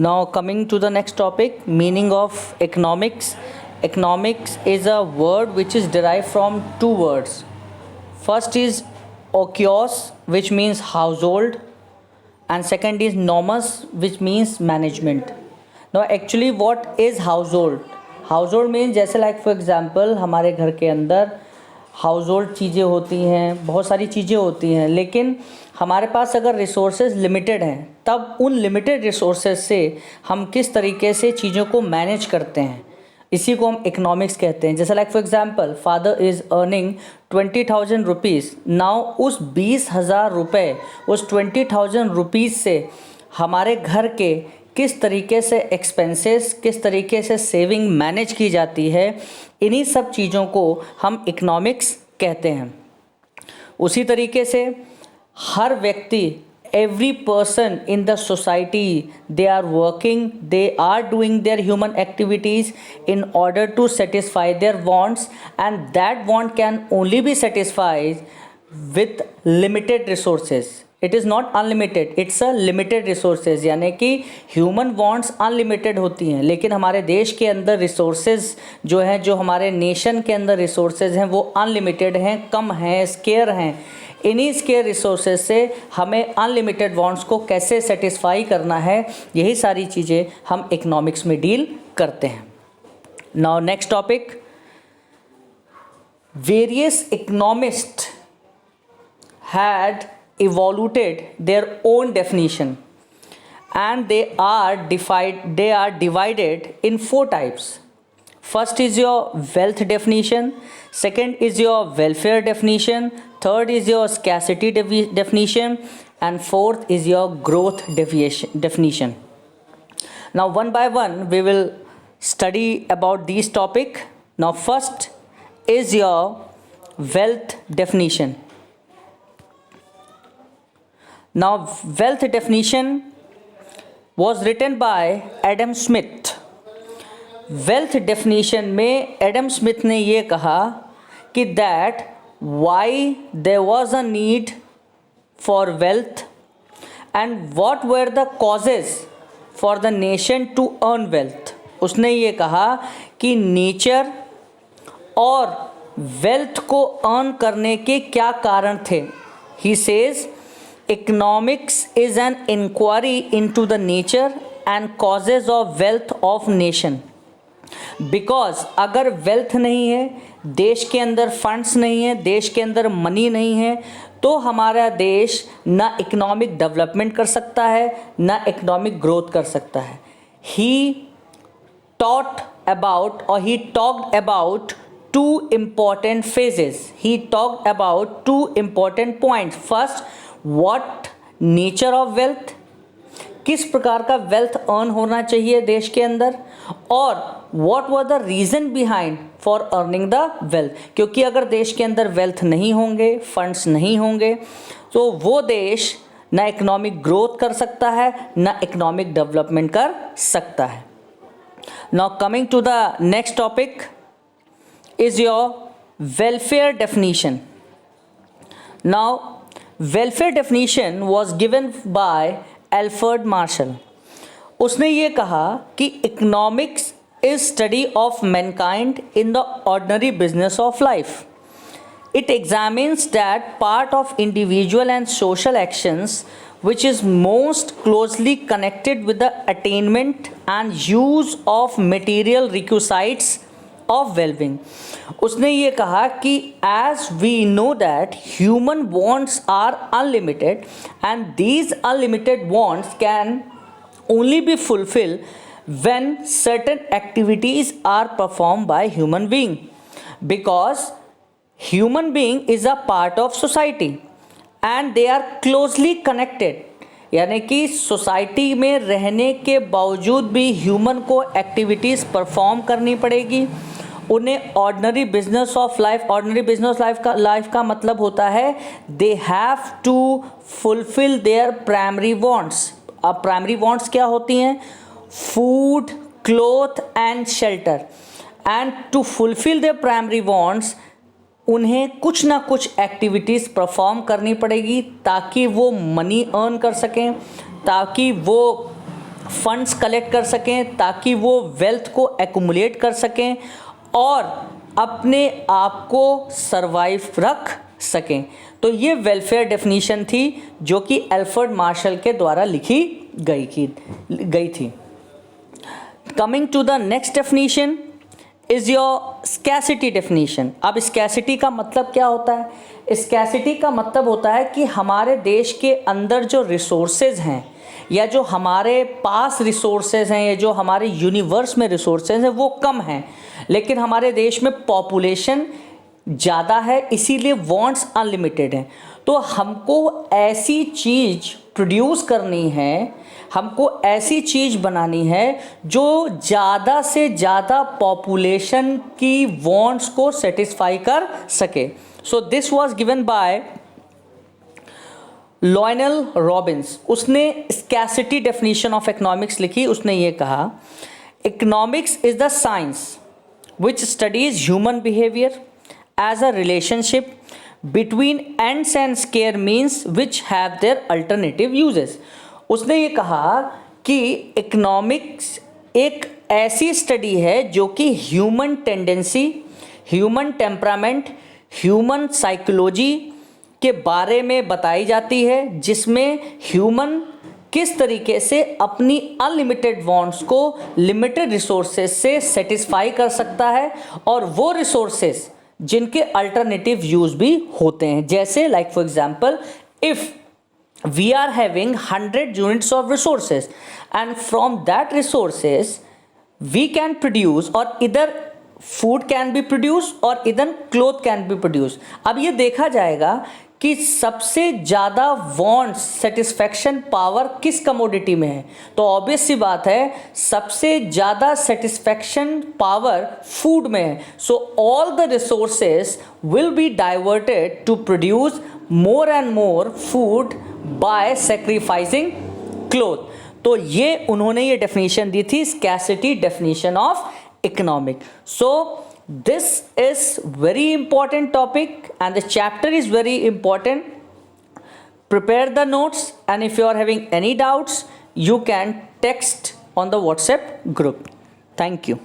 Now coming to the next topic, meaning of economics. Economics is a word which is derived from two words. First is okios, which means household, and second is nomos, which means management. Now actually what is household? Household means जैसे like for example हमारे घर के अंदर house hold चीज़ें होती हैं, बहुत सारी चीज़ें होती हैं, लेकिन हमारे पास अगर रिसोर्सेज लिमिटेड हैं तब उन लिमिटेड रिसोर्सेज से हम किस तरीके से चीज़ों को मैनेज करते हैं, इसी को हम इकोनॉमिक्स कहते हैं. जैसे like for example father is earning 20,000 rupees. Now उस 20,000 रुपये, उस 20,000 रुपीज़ से हमारे घर के किस तरीके से एक्सपेंसेस, किस तरीके से सेविंग मैनेज की जाती है, इन्हीं सब चीज़ों को हम इकोनॉमिक्स कहते हैं. उसी तरीके से हर व्यक्ति, every person in the society, they are working, they are doing their human activities in order to satisfy their wants, and that want can only be satisfied with limited resources. It is not unlimited, it's a limited resources. यानी कि human wants unlimited होती हैं, लेकिन हमारे देश के अंदर resources जो हैं, जो हमारे नेशन के अंदर रिसोर्सेज हैं, वो अनलिमिटेड हैं, कम हैं, स्केयर हैं. इन्हीं स्केयर रिसोर्सेज से हमें अनलिमिटेड वांट्स को कैसे सेटिस्फाई करना है, यही सारी चीज़ें हम इकोनॉमिक्स में डील करते हैं. Now next topic, various economist had evolved their own definition, and they are divided in four types. First is your wealth definition, second is your welfare definition, third is your scarcity definition, and fourth is your growth definition. Now one by one we will study about these topic. Now first is your wealth definition. Now wealth definition was written by Adam Smith. Wealth definition में Adam Smith ने ये कहा कि that why there was a need for wealth and what were the causes for the nation to earn wealth. उसने ये कहा कि nature और वेल्थ को अर्न करने के क्या कारण थे. He says economics is an inquiry into the nature and causes of wealth of nation. Because अगर वेल्थ नहीं है, देश के अंदर फंड्स नहीं है, देश के अंदर मनी नहीं है, तो हमारा देश ना इकोनॉमिक डेवलपमेंट कर सकता है, ना इकोनॉमिक ग्रोथ कर सकता है. ही टॉट अबाउट और he talked about two important phases. He talked about two important points. First, what nature of wealth, किस प्रकार का वेल्थ अर्न होना चाहिए देश के अंदर, और what was the reason behind for earning the wealth. क्योंकि अगर देश के अंदर वेल्थ नहीं होंगे, फंड्स नहीं होंगे, तो वो देश ना इकोनॉमिक ग्रोथ कर सकता है, ना इकोनॉमिक डेवलपमेंट कर सकता है. Now coming to the next topic is your welfare definition. Now welfare definition was given by Alfred Marshall. उसने ये कहा कि economics is study of mankind in the ordinary business of life. It examines that part of individual and social actions which is most closely connected with the attainment and use of material requisites of well-being. उसने ये कहा कि as we know that human wants are unlimited and these unlimited wants can only be fulfilled when certain activities are performed by human being, because human being is a part of society and they are closely connected. यानी कि society में रहने के बावजूद भी human को activities perform करनी पड़ेगी. उन्हें ordinary business of life, ordinary business life का मतलब होता है they have to fulfil their primary wants. अब प्राइमरी वांट्स क्या होती हैं? Food, cloth and shelter. And to fulfil their primary wants उन्हें कुछ ना कुछ एक्टिविटीज़ परफॉर्म करनी पड़ेगी ताकि वो मनी अर्न कर सकें, ताकि वो फंड्स कलेक्ट कर सकें ताकि वो वेल्थ को एक्यूमुलेट कर सकें और अपने आप को सरवाइव रख सकें। तो ये वेलफेयर डेफिनेशन थी जो कि एल्फ्रेड मार्शल के द्वारा लिखी गई थी। Coming to the next definition is your scarcity definition. अब स्कैसिटी का मतलब क्या होता है? स्कैसिटी का मतलब होता है कि हमारे देश के अंदर जो रिसोर्सेज हैं या जो हमारे पास रिसोर्सेज हैं या जो हमारे यूनिवर्स में रिसोर्सेज हैं वो कम हैं, लेकिन हमारे देश में पॉपुलेशन ज़्यादा है, इसीलिए वांट्स अनलिमिटेड हैं। तो हमको ऐसी चीज़ प्रोड्यूस करनी है, हमको ऐसी चीज़ बनानी है जो ज़्यादा से ज़्यादा पॉपुलेशन की वांट्स को सेटिस्फाई कर सके। So this was given by Lionel Robbins. उसने स्कैसिटी डेफिनेशन ऑफ इकोनॉमिक्स लिखी। उसने ये कहा, economics is the science which studies human behaviour as a relationship between ends and square means which have their alternative uses। उसने ये कहा कि economics एक ऐसी स्टडी है जो कि human tendency, human temperament, human psychology के बारे में बताई जाती है, जिसमें ह्यूमन किस तरीके से अपनी अनलिमिटेड वांट्स को लिमिटेड रिसोर्सेज से सेटिस्फाई कर सकता है और वो रिसोर्सेज जिनके अल्टरनेटिव यूज भी होते हैं। जैसे like for example, if we are having 100 units of resources and from that resources we can produce, और इधर फूड कैन बी प्रोड्यूस और इधर क्लोथ कैन बी प्रोड्यूस। अब ये देखा जाएगा कि सबसे ज़्यादा वांट्स सेटिस्फैक्शन पावर किस कमोडिटी में है, तो ऑब्वियस सी बात है सबसे ज़्यादा सेटिस्फैक्शन पावर फूड में है। So all the resources will be diverted to produce more and more food by sacrificing cloth. तो ये उन्होंने ये डेफिनेशन दी थी, scarcity definition of economic. So this is very important topic and the chapter is very important. Prepare the notes, and if you are having any doubts you can text on the WhatsApp group. Thank you.